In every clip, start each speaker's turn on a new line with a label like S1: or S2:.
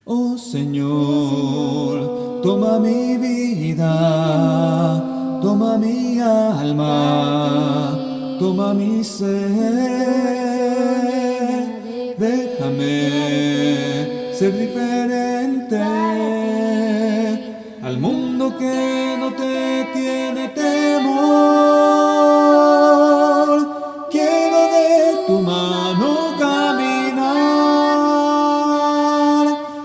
S1: Oh Señor, toma mi vida, toma mi alma, toma mi ser. Déjame ser diferente al mundo que no te tiene temor. Quiero de tu mano caminar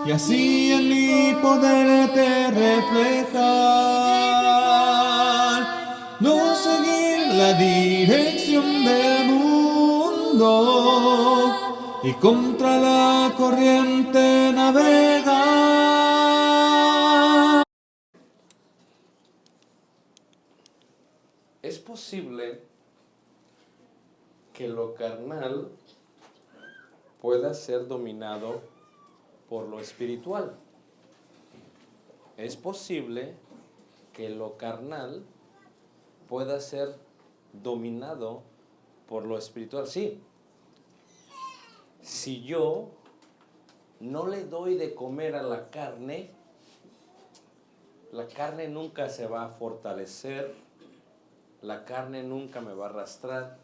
S1: y así en mi poderte reflejar. No seguir la dirección del mundo y contra la corriente navegar.
S2: Es posible que lo carnal pueda ser dominado por lo espiritual. Es posible que lo carnal pueda ser dominado por lo espiritual. Sí, si yo no le doy de comer a la carne nunca se va a fortalecer, la carne nunca me va a arrastrar,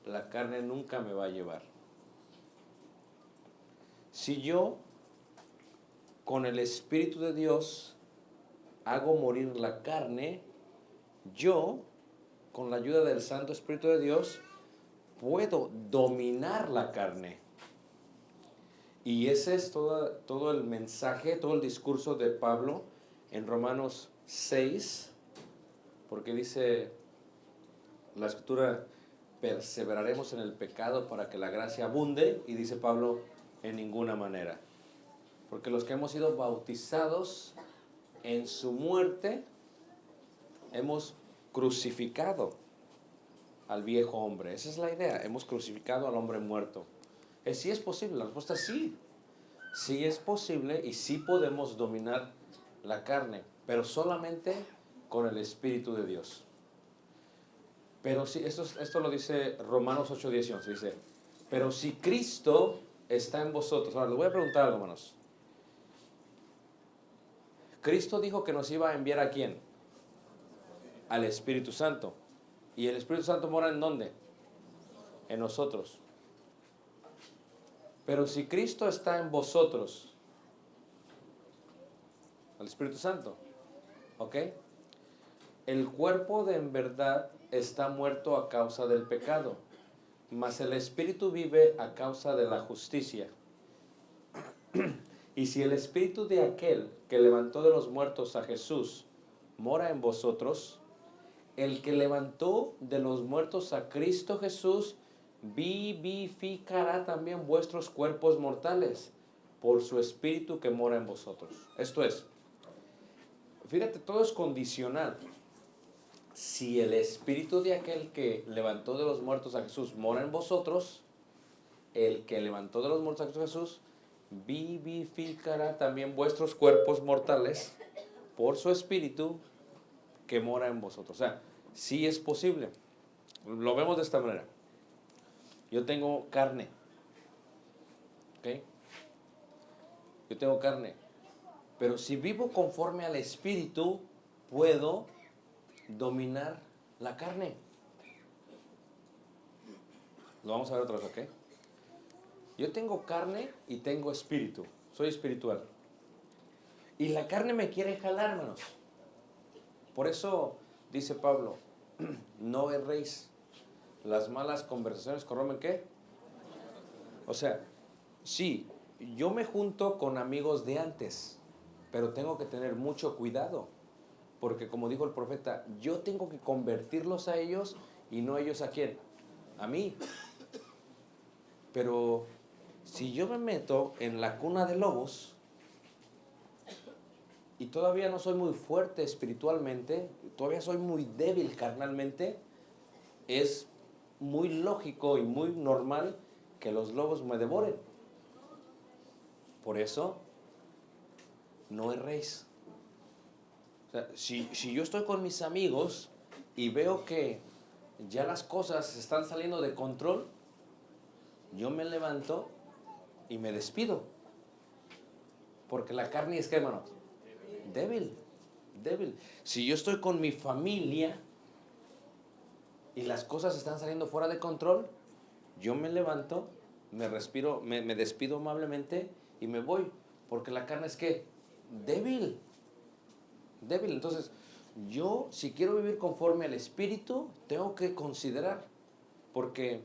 S2: la carne nunca me va a llevar. Si yo con el Espíritu de Dios hago morir la carne, yo, con la ayuda del Santo Espíritu de Dios, puedo dominar la carne. Y ese es todo el mensaje, todo el discurso de Pablo en Romanos 6, porque dice la Escritura, perseveraremos en el pecado para que la gracia abunde, y dice Pablo, en ninguna manera. Porque los que hemos sido bautizados en su muerte, hemos crucificado al viejo hombre. Esa es la idea, hemos crucificado al hombre muerto. ¿Sí es posible? La respuesta es sí. Sí es posible y sí podemos dominar la carne, pero solamente con el Espíritu de Dios. Pero si, esto lo dice Romanos 8:11, dice, pero si Cristo está en vosotros. Ahora, les voy a preguntar algo, hermanos. Cristo dijo que nos iba a enviar ¿a quién? Al Espíritu Santo. ¿Y el Espíritu Santo mora en dónde? En nosotros. Pero si Cristo está en vosotros, el Espíritu Santo, ¿ok? El cuerpo de en verdad está muerto a causa del pecado, mas el Espíritu vive a causa de la justicia. Y si el Espíritu de aquel que levantó de los muertos a Jesús mora en vosotros, el que levantó de los muertos a Cristo Jesús vivificará también vuestros cuerpos mortales por su Espíritu que mora en vosotros. Esto es, fíjate, todo es condicional. Si el Espíritu de aquel que levantó de los muertos a Jesús mora en vosotros, el que levantó de los muertos a Jesús vivificará también vuestros cuerpos mortales por su Espíritu que mora en vosotros. O sea, sí es posible. Lo vemos de esta manera. Yo tengo carne, ¿ok? Yo tengo carne, pero si vivo conforme al Espíritu, puedo dominar la carne. Lo vamos a ver otra vez, ¿ok? Yo tengo carne y tengo espíritu. Soy espiritual. Y la carne me quiere jalar, hermanos. Por eso dice Pablo, no erréis. Las malas conversaciones corrompen ¿qué? O sea, sí, yo me junto con amigos de antes, pero tengo que tener mucho cuidado. Porque como dijo el profeta, yo tengo que convertirlos a ellos y no ellos a quién, a mí. Pero si yo me meto en la cuna de lobos y todavía no soy muy fuerte espiritualmente, todavía soy muy débil carnalmente, es muy lógico y muy normal que los lobos me devoren. Por eso, no erréis. O sea, si yo estoy con mis amigos y veo que ya las cosas están saliendo de control, yo me levanto y me despido. Porque la carne es, ¿qué, hermanos? Débil, débil. Si yo estoy con mi familia y las cosas están saliendo fuera de control, yo me levanto, me respiro, me despido amablemente y me voy. Porque la carne es, ¿qué? Débil, débil. Entonces, yo, si quiero vivir conforme al Espíritu, tengo que considerar, porque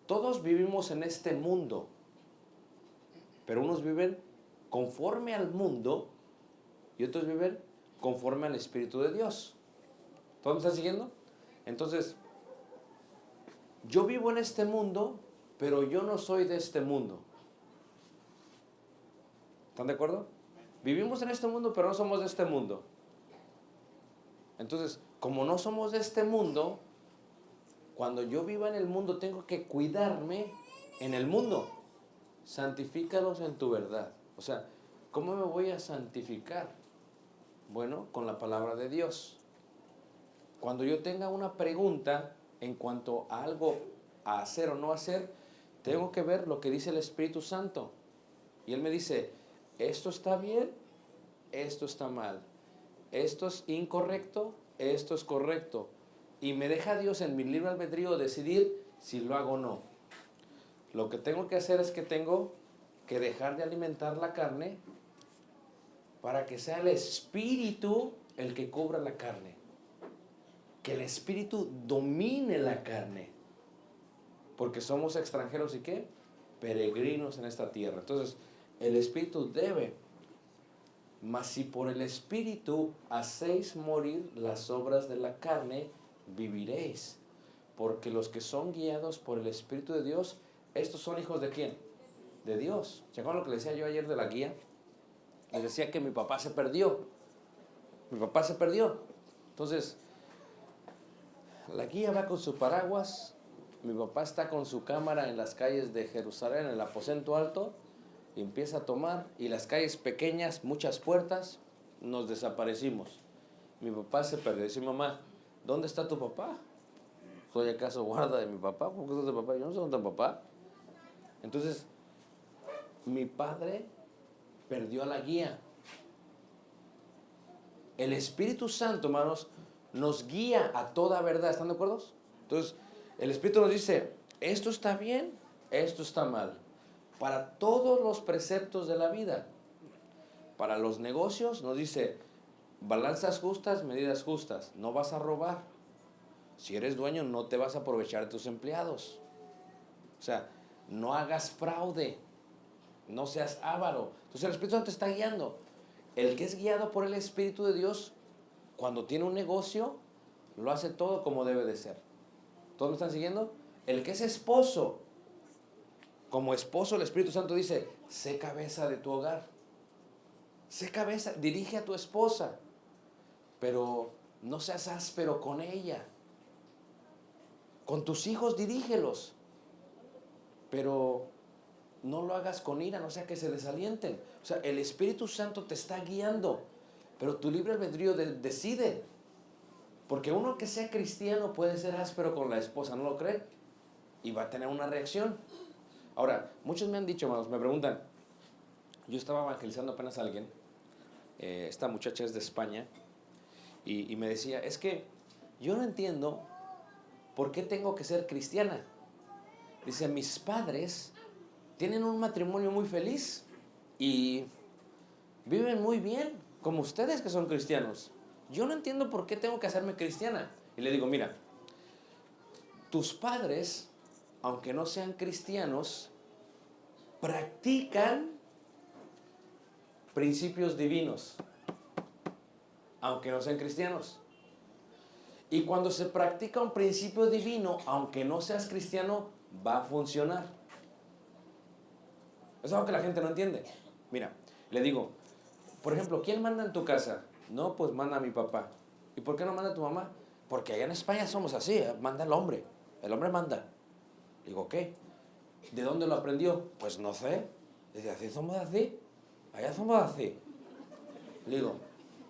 S2: todos vivimos en este mundo, pero unos viven conforme al mundo y otros viven conforme al Espíritu de Dios. ¿Todos me están siguiendo? Entonces, yo vivo en este mundo, pero yo no soy de este mundo. ¿Están de acuerdo? Vivimos en este mundo, pero no somos de este mundo. Entonces, como no somos de este mundo, cuando yo viva en el mundo, tengo que cuidarme en el mundo. Santifícalos en tu verdad. O sea, ¿cómo me voy a santificar? Bueno, con la palabra de Dios. Cuando yo tenga una pregunta en cuanto a algo a hacer o no hacer, tengo que ver lo que dice el Espíritu Santo. Y Él me dice, esto está bien, esto está mal. Esto es incorrecto, esto es correcto. Y me deja Dios en mi libre albedrío decidir si lo hago o no. Lo que tengo que hacer es que tengo que dejar de alimentar la carne para que sea el Espíritu el que cubra la carne. Que el Espíritu domine la carne. Porque somos extranjeros y ¿qué? Peregrinos en esta tierra. Entonces, el Espíritu debe. Mas si por el Espíritu hacéis morir las obras de la carne, viviréis. Porque los que son guiados por el Espíritu de Dios, estos son hijos de ¿quién? De Dios. ¿Se acuerdan lo que le decía yo ayer de la guía? Les decía que mi papá se perdió. Mi papá se perdió. Entonces, la guía va con su paraguas. Mi papá está con su cámara en las calles de Jerusalén, en el aposento alto. Y empieza a tomar, y las calles pequeñas, muchas puertas, nos desaparecimos. Mi papá se perdió. Dice, mamá, ¿dónde está tu papá? ¿Soy acaso guarda de mi papá? ¿Por qué estás de papá? Yo no sé dónde está mi papá. Entonces, mi padre perdió a la guía. El Espíritu Santo, hermanos, nos guía a toda verdad. ¿Están de acuerdo? Entonces, el Espíritu nos dice, esto está bien, esto está mal. Para todos los preceptos de la vida. Para los negocios nos dice, balanzas justas, medidas justas. No vas a robar. Si eres dueño, no te vas a aprovechar de tus empleados. O sea, no hagas fraude. No seas avaro. Entonces el Espíritu Santo te está guiando. El que es guiado por el Espíritu de Dios, cuando tiene un negocio, lo hace todo como debe de ser. ¿Todos me están siguiendo? El que es esposo, como esposo, el Espíritu Santo dice, sé cabeza de tu hogar. Sé cabeza, dirige a tu esposa. Pero no seas áspero con ella. Con tus hijos dirígelos. Pero no lo hagas con ira, no sea que se desalienten. O sea, el Espíritu Santo te está guiando. Pero tu libre albedrío decide. Porque uno que sea cristiano puede ser áspero con la esposa, ¿no lo creen? Y va a tener una reacción. Ahora, muchos me han dicho, hermanos, me preguntan, yo estaba evangelizando apenas a alguien, esta muchacha es de España, y me decía, es que yo no entiendo por qué tengo que ser cristiana. Dice, mis padres tienen un matrimonio muy feliz y viven muy bien, como ustedes que son cristianos. Yo no entiendo por qué tengo que hacerme cristiana. Y le digo, mira, tus padres, aunque no sean cristianos, practican principios divinos, aunque no sean cristianos. Y cuando se practica un principio divino, aunque no seas cristiano, va a funcionar. Es algo que la gente no entiende. Mira, le digo, por ejemplo, ¿quién manda en tu casa? No, pues manda a mi papá. ¿Y por qué no manda a tu mamá? Porque allá en España somos así, manda el hombre manda. Digo, ¿qué? ¿De dónde lo aprendió? Pues no sé. Dice, ¿así somos así? Allá somos así. Le digo,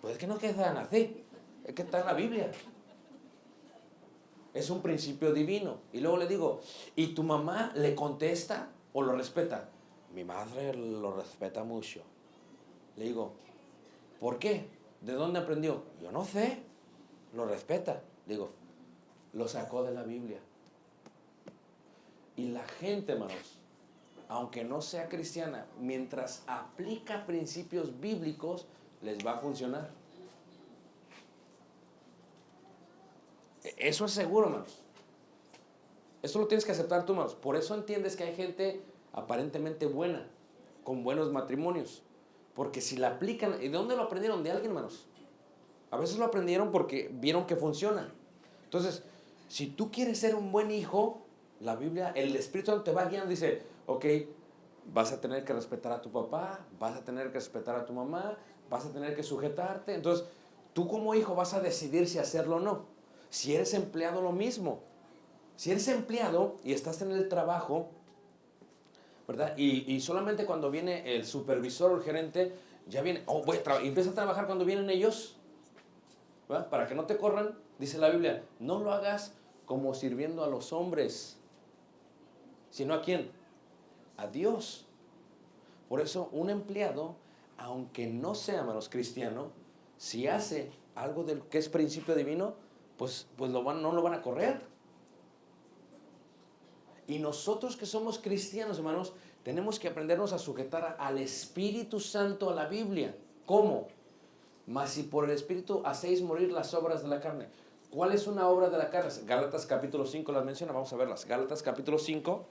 S2: pues es que no es que sean así, es que está en la Biblia. Es un principio divino. Y luego le digo, ¿y tu mamá le contesta o lo respeta? Mi madre lo respeta mucho. Le digo, ¿por qué? ¿De dónde aprendió? Yo no sé. Lo respeta. Le digo, lo sacó de la Biblia. Y la gente, hermanos, aunque no sea cristiana, mientras aplica principios bíblicos, les va a funcionar. Eso es seguro, hermanos. Eso lo tienes que aceptar tú, hermanos. Por eso entiendes que hay gente aparentemente buena, con buenos matrimonios. Porque si la aplican, ¿y de dónde lo aprendieron? De alguien, hermanos. A veces lo aprendieron porque vieron que funciona. Entonces, si tú quieres ser un buen hijo, la Biblia, el Espíritu Santo te va guiando, dice, ok, vas a tener que respetar a tu papá, vas a tener que respetar a tu mamá, vas a tener que sujetarte. Entonces, tú como hijo vas a decidir si hacerlo o no. Si eres empleado, lo mismo. Si eres empleado y estás en el trabajo, ¿verdad? Y solamente cuando viene el supervisor o el gerente, ya viene, y empieza a trabajar cuando vienen ellos, ¿verdad? Para que no te corran, dice la Biblia, no lo hagas como sirviendo a los hombres, sino ¿a quién? A Dios. Por eso un empleado, aunque no sea, hermanos, cristiano, si hace algo del que es principio divino, pues no lo van a correr. Y nosotros que somos cristianos, hermanos, tenemos que aprendernos a sujetar al Espíritu Santo a la Biblia. ¿Cómo? Mas si por el Espíritu hacéis morir las obras de la carne. ¿Cuál es una obra de la carne? Gálatas capítulo 5 las menciona, vamos a verlas. Gálatas capítulo 5.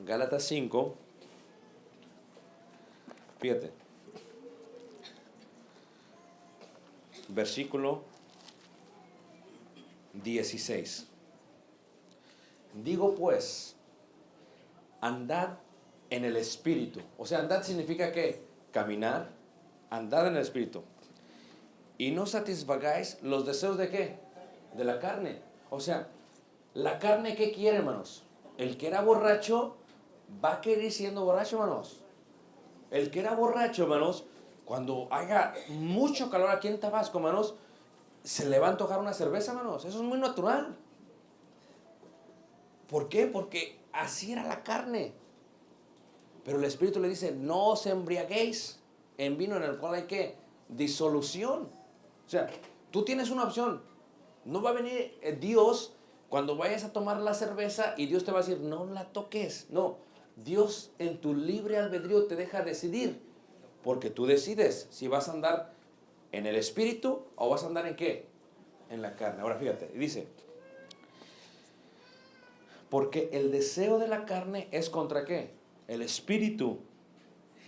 S2: Gálatas 5. Fíjate. Versículo 16. Digo pues, andad en el Espíritu. O sea, andad significa ¿qué? Caminar, andad en el Espíritu. Y no satisfagáis los deseos de ¿qué? De la carne. O sea, la carne ¿qué quiere, hermanos? El que era borracho va a querer siendo borracho, hermanos. El que era borracho, hermanos, cuando haga mucho calor aquí en Tabasco, hermanos, se le va a antojar una cerveza, hermanos. Eso es muy natural. ¿Por qué? Porque así era la carne. Pero el Espíritu le dice, no os embriaguéis en vino en el cual hay ¿qué? Disolución. O sea, tú tienes una opción. No va a venir Dios cuando vayas a tomar la cerveza y Dios te va a decir, no la toques. No, Dios en tu libre albedrío te deja decidir. Porque tú decides si vas a andar en el Espíritu o vas a andar en ¿qué? En la carne. Ahora fíjate, dice, porque el deseo de la carne es contra ¿qué? El Espíritu.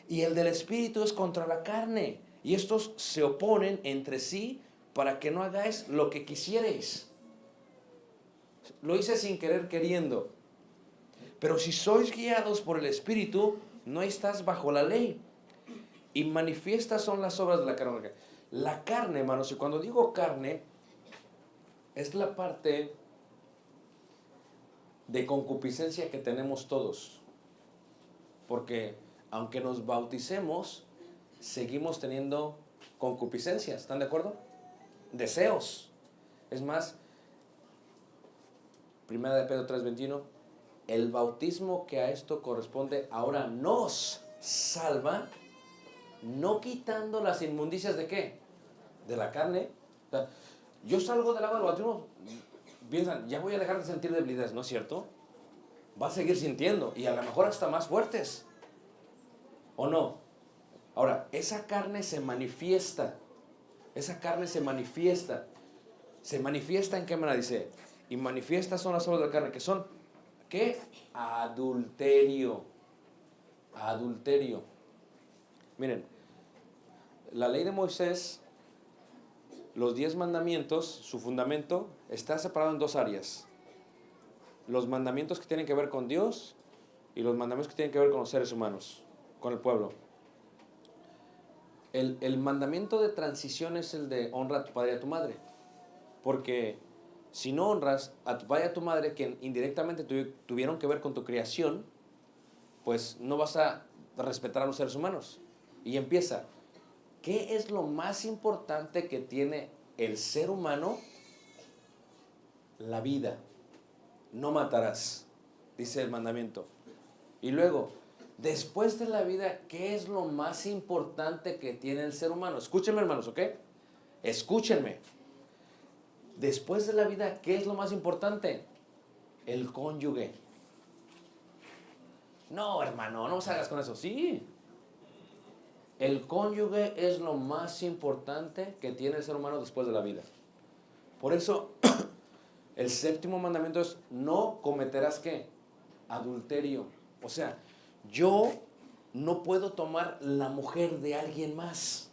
S2: Y el del Espíritu es contra la carne. Y estos se oponen entre sí para que no hagáis lo que quisierais. Lo hice sin querer queriendo. Pero si sois guiados por el Espíritu, no estás bajo la ley. Y manifiestas son las obras de la carne. La carne, hermanos, y cuando digo carne, es la parte de concupiscencia que tenemos todos. Porque aunque nos bauticemos, seguimos teniendo concupiscencias. ¿Están de acuerdo? Deseos. Es más, 1 de Pedro 3:21, el bautismo que a esto corresponde ahora nos salva, no quitando las inmundicias de ¿qué? De la carne. O sea, yo salgo del agua del bautismo, piensan, ya voy a dejar de sentir debilidades, ¿no es cierto? Va a seguir sintiendo y a lo mejor hasta más fuertes. ¿O no? Ahora, esa carne se manifiesta. Esa carne se manifiesta. ¿Se manifiesta en qué manera? Dice, y manifiestas son las obras de la carne, que son, ¿qué? Adulterio. Adulterio. Miren, la ley de Moisés, los 10 mandamientos, su fundamento está separado en dos áreas. Los mandamientos que tienen que ver con Dios y los mandamientos que tienen que ver con los seres humanos, con el pueblo. El mandamiento de transición es el de honra a tu padre y a tu madre. Porque si no honras a tu padre y a tu madre, que indirectamente tuvieron que ver con tu creación, pues no vas a respetar a los seres humanos. Y empieza, ¿qué es lo más importante que tiene el ser humano? La vida. No matarás, dice el mandamiento. Y luego, después de la vida, ¿qué es lo más importante que tiene el ser humano? Escúchenme, hermanos, ¿ok? Escúchenme. Después de la vida, ¿qué es lo más importante? El cónyuge. No, hermano, no salgas con eso. Sí. El cónyuge es lo más importante que tiene el ser humano después de la vida. Por eso, el séptimo mandamiento es: no cometerás, ¿qué? Adulterio. O sea, yo no puedo tomar la mujer de alguien más,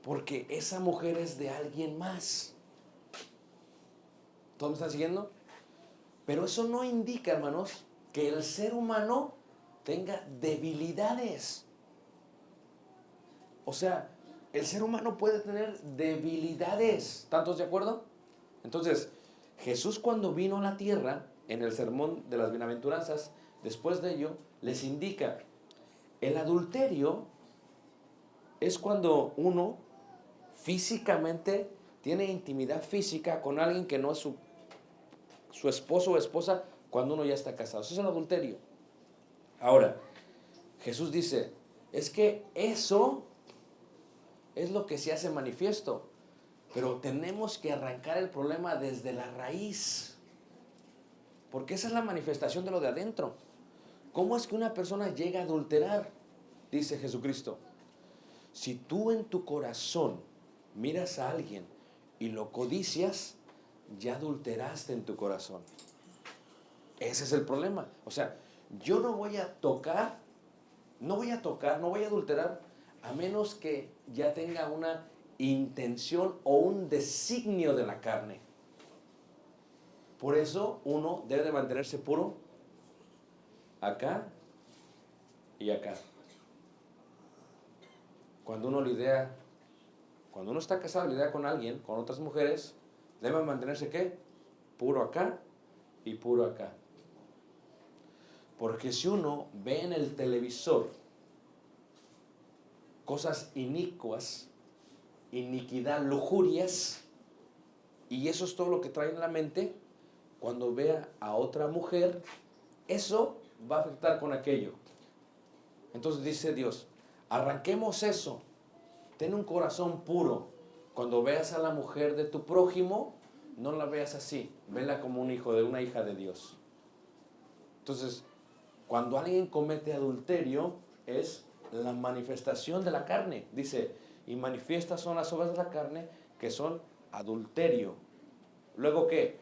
S2: porque esa mujer es de alguien más. ¿Todos me están siguiendo? Pero eso no indica, hermanos, que el ser humano tenga debilidades. O sea, el ser humano puede tener debilidades. ¿Tantos de acuerdo? Entonces, Jesús, cuando vino a la tierra, en el sermón de las bienaventuranzas, después de ello, les indica: el adulterio es cuando uno físicamente tiene intimidad física con alguien que no es su esposo o esposa, cuando uno ya está casado. Eso es el adulterio. Ahora, Jesús dice: es que eso es lo que se hace manifiesto, pero tenemos que arrancar el problema desde la raíz, porque esa es la manifestación de lo de adentro. ¿Cómo es que una persona llega a adulterar? Dice Jesucristo: si tú en tu corazón miras a alguien y lo codicias, ya adulteraste en tu corazón. Ese es el problema. O sea, yo no voy a tocar, no voy a adulterar, a menos que ya tenga una intención o un designio de la carne. Por eso uno debe de mantenerse puro acá y acá. Cuando uno está casado, lidia con alguien, con otras mujeres, debe mantenerse, ¿qué? Puro acá y puro acá. Porque si uno ve en el televisor cosas inicuas, iniquidad, lujurias, y eso es todo lo que trae en la mente, cuando vea a otra mujer, eso va a afectar con aquello. Entonces dice Dios: arranquemos eso. Ten un corazón puro. Cuando veas a la mujer de tu prójimo, no la veas así. Vela como un hijo de una hija de Dios. Entonces, cuando alguien comete adulterio, es la manifestación de la carne. Dice: y manifiestas son las obras de la carne, que son adulterio. Luego, ¿qué?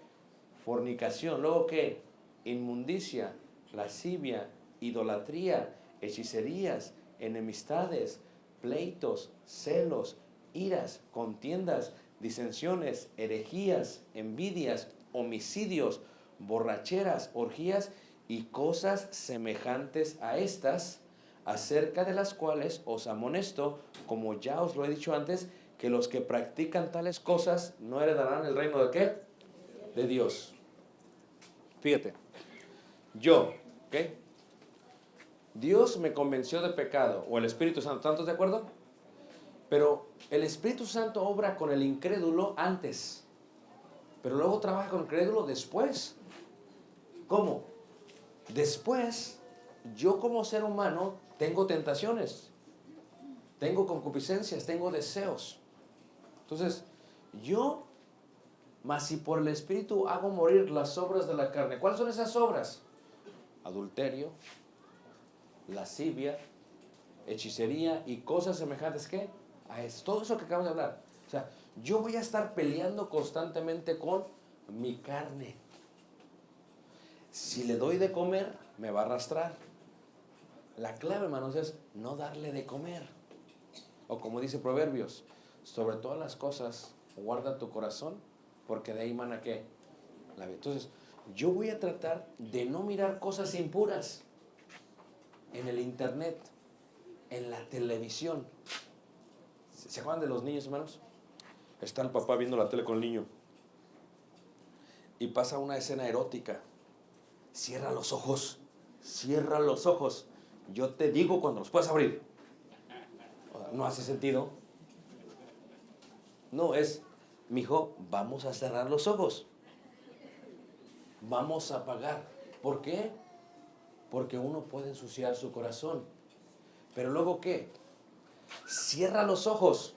S2: Fornicación. Luego, ¿qué? Inmundicia, lascivia, idolatría, hechicerías, enemistades, pleitos, celos, iras, contiendas, disensiones, herejías, envidias, homicidios, borracheras, orgías y cosas semejantes a estas, acerca de las cuales os amonesto, como ya os lo he dicho antes, que los que practican tales cosas no heredarán el reino de ¿qué? De Dios. Fíjate, ¿ok? Dios me convenció de pecado, o el Espíritu Santo, ¿tantos de acuerdo? Pero el Espíritu Santo obra con el incrédulo antes, pero luego trabaja con el incrédulo después. ¿Cómo? Después, yo como ser humano tengo tentaciones, tengo concupiscencias, tengo deseos. Entonces, mas si por el Espíritu hago morir las obras de la carne. ¿Cuáles son esas obras? Adulterio, lascivia, hechicería y cosas semejantes, ¿qué? A eso. Todo eso que acabamos de hablar. O sea, yo voy a estar peleando constantemente con mi carne. Si le doy de comer, me va a arrastrar. La clave, hermanos, es no darle de comer. O como dice Proverbios: sobre todas las cosas guarda tu corazón, porque de ahí mana ¿qué? La vida. Entonces, yo voy a tratar de no mirar cosas impuras en el internet, en la televisión. ¿Se acuerdan de los niños, hermanos? Está el papá viendo la tele con el niño y pasa una escena erótica. Cierra los ojos, cierra los ojos. Yo te digo cuando los puedes abrir. ¿No hace sentido? No, es: mijo, vamos a cerrar los ojos. Vamos a apagar. ¿Por qué? Porque uno puede ensuciar su corazón. Pero luego, ¿qué? Cierra los ojos.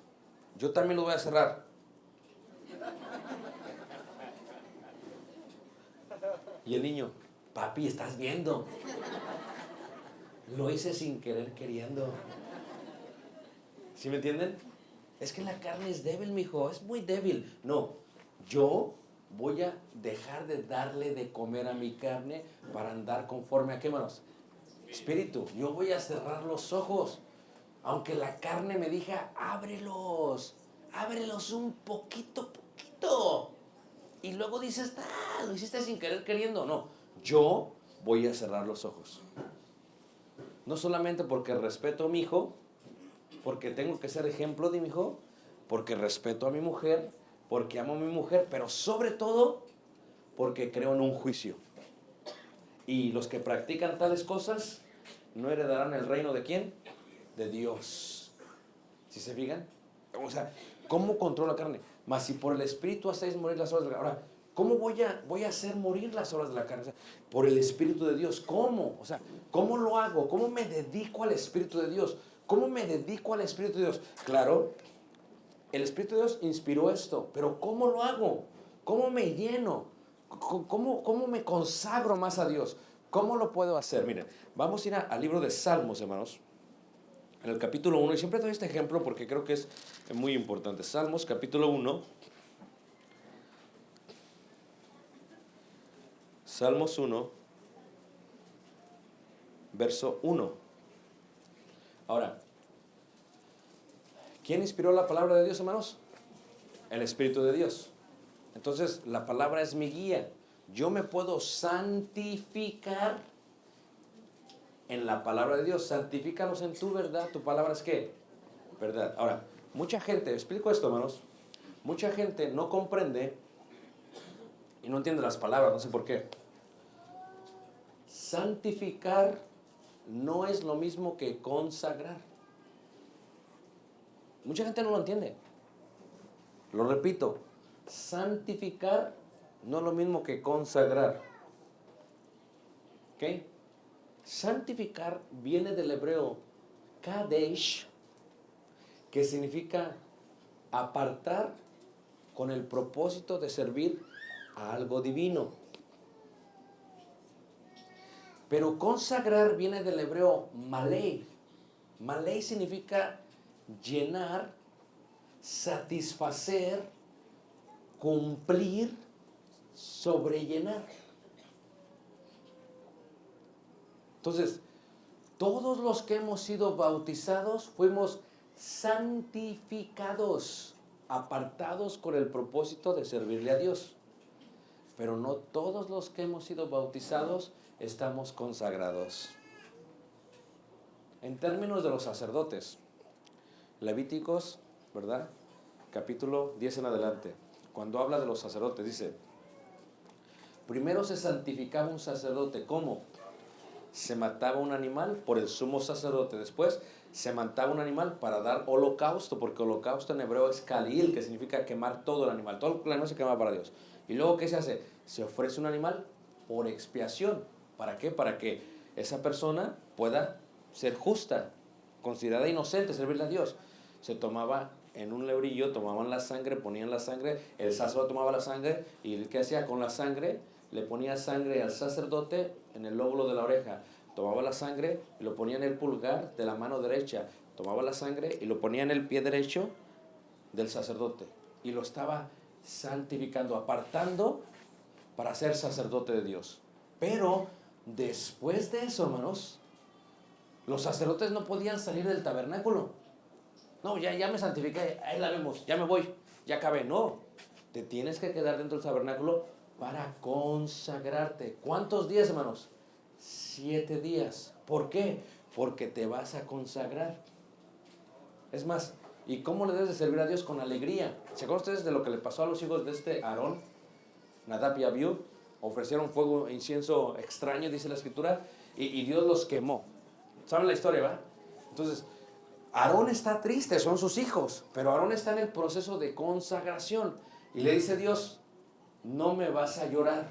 S2: Yo también los voy a cerrar. Y el niño, papi, ¿estás viendo? Lo hice sin querer queriendo. ¿Sí me entienden? Es que la carne es débil, mijo, es muy débil. No, yo voy a dejar de darle de comer a mi carne para andar conforme a qué, manos. Espíritu, yo voy a cerrar los ojos. Aunque la carne me diga, ábrelos un poquito. Y luego dices, lo hiciste sin querer queriendo. No, yo voy a cerrar los ojos. No solamente porque respeto a mi hijo, porque tengo que ser ejemplo de mi hijo, porque respeto a mi mujer, porque amo a mi mujer, pero sobre todo porque creo en un juicio. Y los que practican tales cosas no heredarán el reino ¿de quién? De Dios. ¿Sí se fijan? O sea, ¿cómo controla la carne? Mas si por el Espíritu hacéis morir las obras de la carne. Ahora, ¿cómo voy a hacer morir las obras de la carne? O sea, por el Espíritu de Dios. ¿Cómo? O sea, ¿cómo lo hago? ¿Cómo me dedico al Espíritu de Dios? ¿Cómo me dedico al Espíritu de Dios? Claro, el Espíritu de Dios inspiró esto, pero ¿cómo lo hago? ¿Cómo me lleno? ¿Cómo me consagro más a Dios? ¿Cómo lo puedo hacer? Miren, vamos a ir al libro de Salmos, hermanos. En el capítulo 1, y siempre doy este ejemplo porque creo que es muy importante. Salmos, capítulo 1. Salmos 1, verso 1. Ahora, ¿quién inspiró la palabra de Dios, hermanos? El Espíritu de Dios. Entonces, la palabra es mi guía. Yo me puedo santificar en la palabra de Dios. Santifícanos en tu verdad. ¿Tu palabra es qué? Verdad. Ahora, mucha gente, explico esto, hermanos. Mucha gente no comprende y no entiende las palabras, no sé por qué. Santificar no es lo mismo que consagrar. Mucha gente no lo entiende. Lo repito, santificar no es lo mismo que consagrar. ¿Ok? Santificar viene del hebreo kadesh, que significa apartar con el propósito de servir a algo divino. Pero consagrar viene del hebreo malei. Malei significa llenar, satisfacer, cumplir, sobrellenar. Entonces, todos los que hemos sido bautizados fuimos santificados, apartados con el propósito de servirle a Dios. Pero no todos los que hemos sido bautizados estamos consagrados. En términos de los sacerdotes, Levíticos, ¿verdad? Capítulo 10 en adelante, cuando habla de los sacerdotes, dice, primero se santificaba un sacerdote, ¿cómo? Se mataba un animal por el sumo sacerdote, después se mataba un animal para dar holocausto, porque holocausto en hebreo es kalil, que significa quemar todo el animal, todo el animal se quema para Dios. Y luego, ¿qué se hace? Se ofrece un animal por expiación. ¿Para qué? Para que esa persona pueda ser justa, considerada inocente, servirle a Dios. Se tomaba en un lebrillo, tomaban la sangre, ponían la sangre, el sacerdote tomaba la sangre, y ¿qué hacía con la sangre? Le ponía sangre al sacerdote en el lóbulo de la oreja, tomaba la sangre y lo ponía en el pulgar de la mano derecha, tomaba la sangre y lo ponía en el pie derecho del sacerdote, y lo estaba santificando, apartando para ser sacerdote de Dios. Pero después de eso, hermanos, los sacerdotes no podían salir del tabernáculo. No, ya me santifiqué, ahí la vemos, ya me voy, ya acabé. No, te tienes que quedar dentro del tabernáculo para consagrarte. ¿Cuántos días, hermanos? 7 días. ¿Por qué? Porque te vas a consagrar. Es más, ¿y cómo le debes de servir a Dios? Con alegría. ¿Se acuerdan ustedes de lo que le pasó a los hijos de este Aarón? Nadab y Abiú ofrecieron fuego e incienso extraño, dice la Escritura, y Dios los quemó. ¿Saben la historia, va? Entonces, Aarón está triste, son sus hijos, pero Aarón está en el proceso de consagración. Y le dice Dios, no me vas a llorar,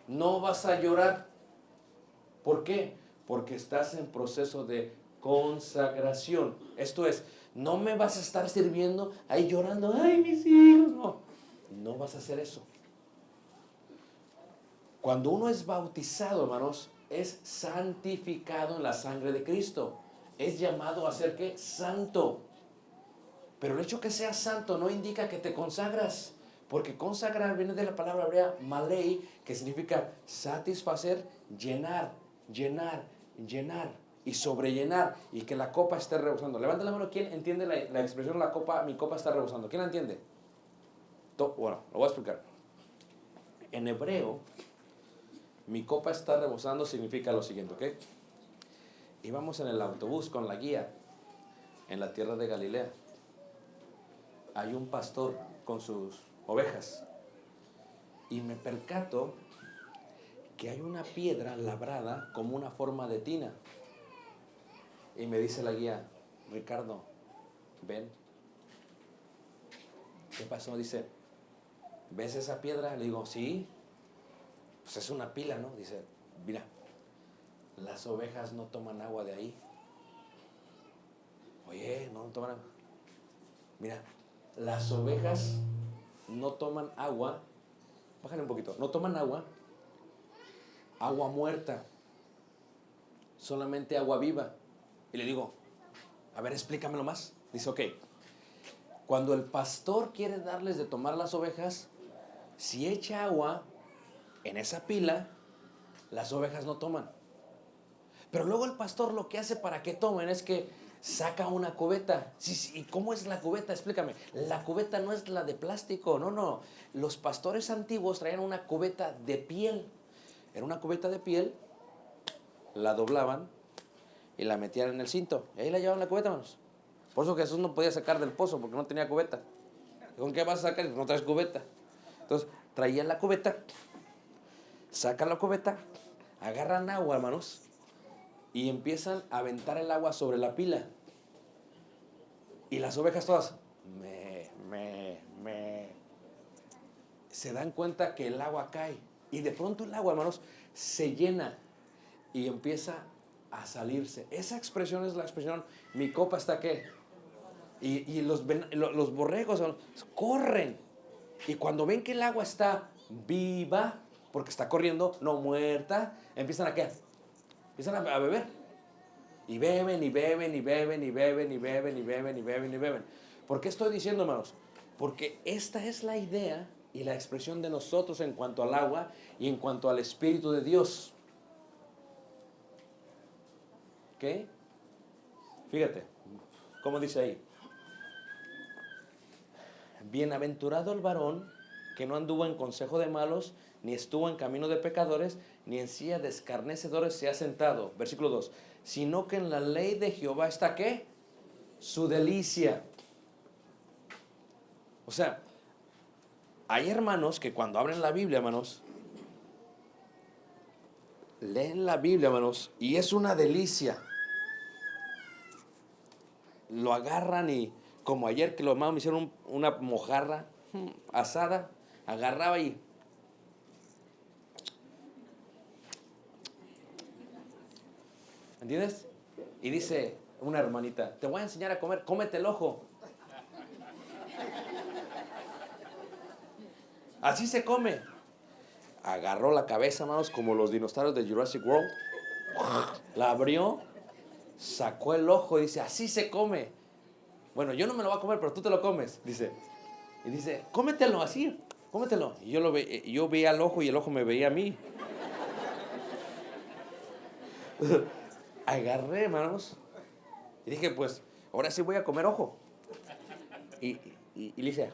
S2: no vas a llorar. ¿Por qué? Porque estás en proceso de consagración. Esto es, no me vas a estar sirviendo ahí llorando, ay, mis hijos. No, no vas a hacer eso. Cuando uno es bautizado, hermanos, es santificado en la sangre de Cristo. Es llamado a ser, ¿qué? Santo. Pero el hecho que seas santo no indica que te consagras. Porque consagrar viene de la palabra hebrea malei, que significa satisfacer, llenar, llenar, llenar y sobrellenar, y que la copa esté rebosando. Levanta la mano, ¿quién entiende la expresión la copa, mi copa está rebosando? ¿Quién la entiende? Bueno, lo voy a explicar. En hebreo, mi copa está rebosando significa lo siguiente, ¿ok? Íbamos en el autobús con la guía en la tierra de Galilea. Hay un pastor con sus ovejas y me percato que hay una piedra labrada como una forma de tina. Y me dice la guía, Ricardo, ven. ¿Qué pasó? Dice, ¿ves esa piedra? Le digo, sí. Pues es una pila, ¿no? Dice, mira, las ovejas no toman agua de ahí. Oye, no toman agua. Mira, las ovejas no toman agua. Bájale un poquito. No toman agua muerta. Solamente agua viva. Y le digo, a ver, explícamelo más. Dice, ok, cuando el pastor quiere darles de tomar las ovejas, si echa agua en esa pila, las ovejas no toman. Pero luego el pastor lo que hace para que tomen es que saca una cubeta. Sí, ¿y cómo es la cubeta? Explícame. La cubeta no es la de plástico, no. Los pastores antiguos traían una cubeta de piel. Era una cubeta de piel, la doblaban y la metían en el cinto. Y ahí la llevaban la cubeta, hermanos. Por eso Jesús no podía sacar del pozo porque no tenía cubeta. ¿Con qué vas a sacar? No traes cubeta. Entonces, traían la cubeta, sacan la cubeta, agarran agua, hermanos, y empiezan a aventar el agua sobre la pila. Y las ovejas todas, se dan cuenta que el agua cae. Y de pronto el agua, hermanos, se llena y empieza a salirse. Esa expresión es la expresión, mi copa está ¿qué? Y los borregos corren. Y cuando ven que el agua está viva, porque está corriendo, no muerta, empiezan a ¿qué? Empiezan a beber. Y beben, y beben, y beben, y beben, y beben, y beben, y beben, y beben. ¿Por qué estoy diciendo, hermanos? Porque esta es la idea y la expresión de nosotros en cuanto al agua y en cuanto al Espíritu de Dios. ¿Ok? Fíjate, ¿cómo dice ahí? Bienaventurado el varón que no anduvo en consejo de malos, ni estuvo en camino de pecadores, ni en silla de escarnecedores se ha sentado. Versículo 2. Sino que en la ley de Jehová está ¿qué? Su delicia. O sea, hay hermanos que cuando abren la Biblia, hermanos, leen la Biblia, hermanos, y es una delicia. Lo agarran y, como ayer que los hermanos me hicieron una mojarra asada, agarraba y ¿entiendes? Y dice una hermanita, te voy a enseñar a comer, cómete el ojo. Así se come. Agarró la cabeza, hermanos, como los dinosaurios de Jurassic World. La abrió, sacó el ojo y dice, así se come. Bueno, yo no me lo voy a comer, pero tú te lo comes, dice. Y dice, cómetelo así, cómetelo. Y yo veía el ojo y el ojo me veía a mí. Agarré, hermanos, y dije, pues, ahora sí voy a comer ojo. Y le hice,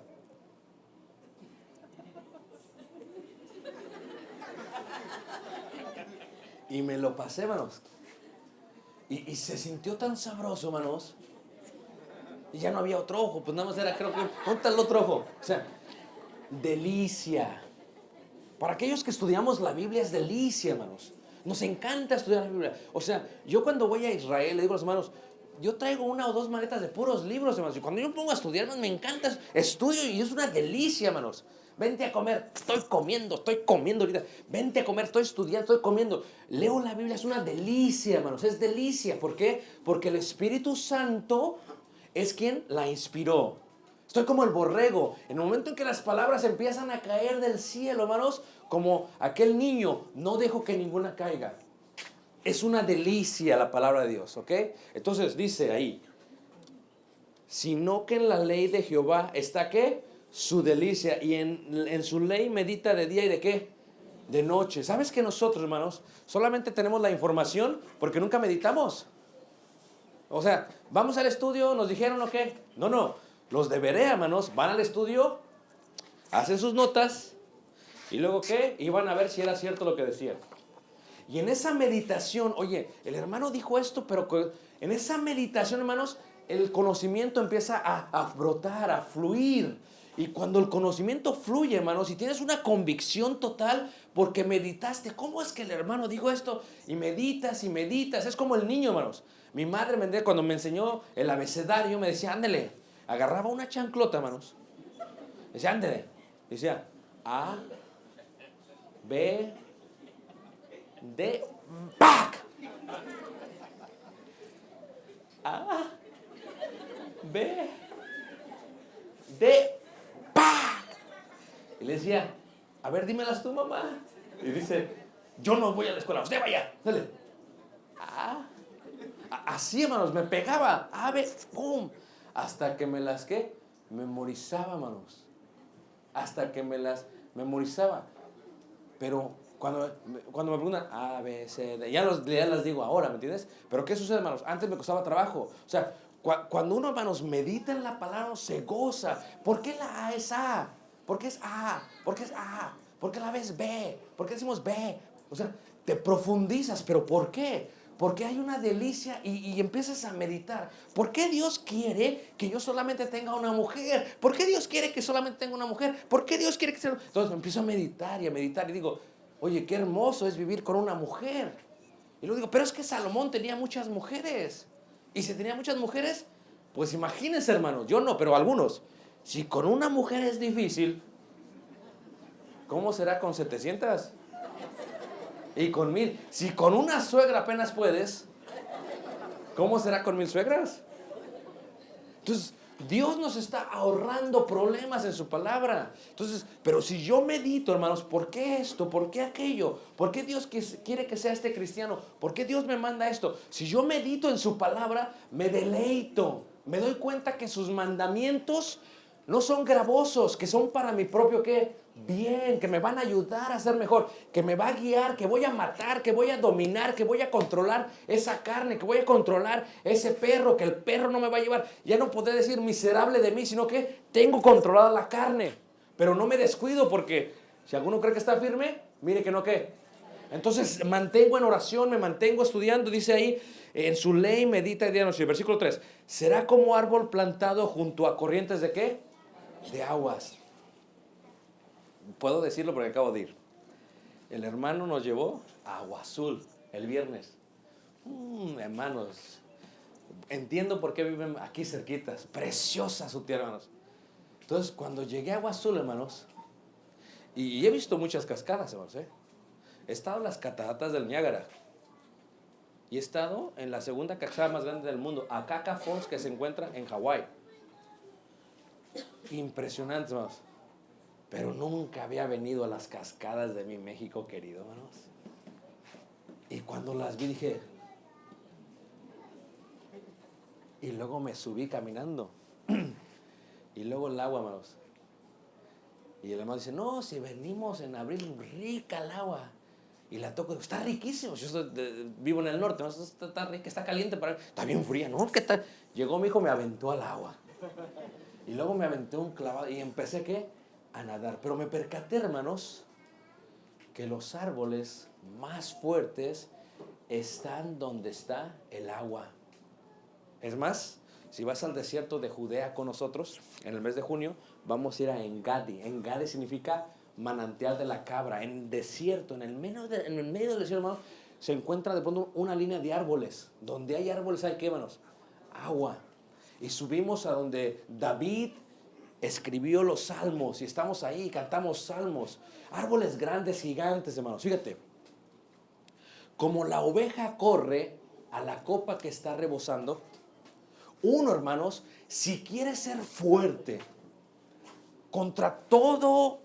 S2: y me lo pasé, hermanos. Y se sintió tan sabroso, hermanos. Y ya no había otro ojo, pues nada más era, creo que, ¿dónde está el otro ojo? O sea, delicia. Para aquellos que estudiamos la Biblia es delicia, hermanos. Nos encanta estudiar la Biblia. O sea, yo cuando voy a Israel, le digo a los hermanos, yo traigo 1 o 2 maletas de puros libros, hermanos. Y cuando yo me pongo a estudiar, hermanos, me encanta. Estudio y es una delicia, hermanos. vente a comer. Estoy comiendo ahorita. Vente a comer, estoy estudiando, estoy comiendo. Leo la Biblia, es una delicia, hermanos, es delicia. ¿Por qué? Porque el Espíritu Santo es quien la inspiró. Estoy como el borrego. En el momento en que las palabras empiezan a caer del cielo, hermanos, como aquel niño, no dejo que ninguna caiga. Es una delicia la palabra de Dios, ¿ok? Entonces dice ahí, sino que en la ley de Jehová está, ¿qué? Su delicia, y en su ley medita de día y de ¿qué? De noche. ¿Sabes que nosotros, hermanos, solamente tenemos la información porque nunca meditamos? O sea, vamos al estudio, nos dijeron, ¿o qué? No, los de Berea, hermanos, van al estudio, hacen sus notas, y luego ¿qué? Iban a ver si era cierto lo que decían. Y en esa meditación, oye, el hermano dijo esto, pero en esa meditación, hermanos, el conocimiento empieza a brotar, a fluir. Y cuando el conocimiento fluye, hermanos, y tienes una convicción total porque meditaste, ¿cómo es que el hermano dijo esto? Y meditas, es como el niño, hermanos. Mi madre, cuando me enseñó el abecedario, me decía, ándele. Agarraba una chanclota, hermanos. Decía, ándele. Decía, A, B, D, ¡pac! A, B, D, ¡pac! Y le decía, a ver, dímelas tú, mamá. Y dice, yo no voy a la escuela, usted vaya, dale. Así, hermanos, me pegaba, a ver, ¡pum! Hasta que me las, ¿qué? Memorizaba, hermanos. Hasta que me las memorizaba. Pero cuando me preguntan A, B, C, D, ya las digo ahora, ¿me entiendes? Pero ¿qué sucede, hermanos? Antes me costaba trabajo. O sea, cuando uno, hermanos, medita en la palabra, se goza. ¿Por qué la A es A? ¿Por qué es A? ¿Por qué es A? ¿Por qué la B es B? ¿Por qué decimos B? O sea, te profundizas. ¿Pero por qué? Porque hay una delicia y empiezas a meditar. ¿Por qué Dios quiere que yo solamente tenga una mujer? ¿Por qué Dios quiere que solamente tenga una mujer? ¿Por qué Dios quiere que sea? Entonces empiezo a meditar y digo, oye, qué hermoso es vivir con una mujer. Y luego digo, pero es que Salomón tenía muchas mujeres. Y si tenía muchas mujeres, pues imagínense, hermanos, yo no, pero algunos. Si con una mujer es difícil, ¿cómo será con 700? Y con 1000. Si con una suegra apenas puedes, ¿cómo será con 1000 suegras? Entonces, Dios nos está ahorrando problemas en su palabra. Entonces, pero si yo medito, hermanos, ¿por qué esto? ¿Por qué aquello? ¿Por qué Dios quiere que sea este cristiano? ¿Por qué Dios me manda esto? Si yo medito en su palabra, me deleito. Me doy cuenta que sus mandamientos no son gravosos, que son para mi propio ¿qué? Bien, que me van a ayudar a ser mejor, que me va a guiar, que voy a matar, que voy a dominar, que voy a controlar esa carne, que voy a controlar ese perro, que el perro no me va a llevar. Ya no podré decir miserable de mí, sino que tengo controlada la carne. Pero no me descuido porque si alguno cree que está firme, mire que no qué. Entonces mantengo en oración, me mantengo estudiando, dice ahí, en su ley medita día y noche. Versículo 3, será como árbol plantado junto a corrientes de ¿qué? De aguas. Puedo decirlo porque acabo de ir. El hermano nos llevó a Agua Azul el viernes. Hermanos, entiendo por qué viven aquí cerquitas. Preciosa su tierra, hermanos. Entonces, cuando llegué a Agua Azul, hermanos, y he visto muchas cascadas, hermanos, he estado en las cataratas del Niágara. Y he estado en la segunda cascada más grande del mundo, Akaka Falls, que se encuentra en Hawái. Impresionante, hermanos. Pero nunca había venido a las cascadas de mi México querido, hermanos. Y cuando las vi dije, y luego me subí caminando. Y luego el agua, hermanos. Y el hermano dice, no, si venimos en abril, rica el agua. Y la toco, está riquísimo. Yo vivo en el norte, ¿no? Está rica, está caliente, está bien fría, ¿no? ¿Qué tal? Llegó mi hijo, me aventó al agua. Y luego me aventé un clavado y empecé, ¿qué? A nadar. Pero me percaté, hermanos, que los árboles más fuertes están donde está el agua. Es más, si vas al desierto de Judea con nosotros, en el mes de junio, vamos a ir a Engadi. Engadi significa manantial de la cabra. En el desierto, en el medio del desierto, hermano, se encuentra de pronto una línea de árboles. Donde hay árboles hay, ¿qué, hermanos? Agua. Y subimos a donde David escribió los salmos y estamos ahí, cantamos salmos. Árboles grandes, gigantes, hermanos. Fíjate, como la oveja corre a la copa que está rebosando, uno, hermanos, si quiere ser fuerte contra todo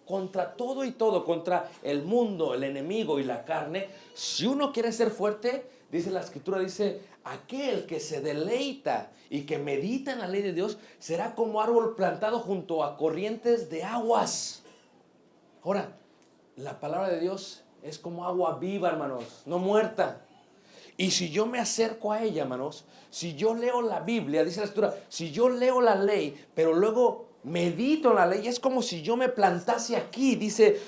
S2: y todo, contra el mundo, el enemigo y la carne, si uno quiere ser fuerte, dice la escritura, dice, aquel que se deleita y que medita en la ley de Dios será como árbol plantado junto a corrientes de aguas. Ahora, la palabra de Dios es como agua viva, hermanos, no muerta. Y si yo me acerco a ella, hermanos, si yo leo la Biblia, dice la escritura, si yo leo la ley, pero luego medito en la ley, es como si yo me plantase aquí, dice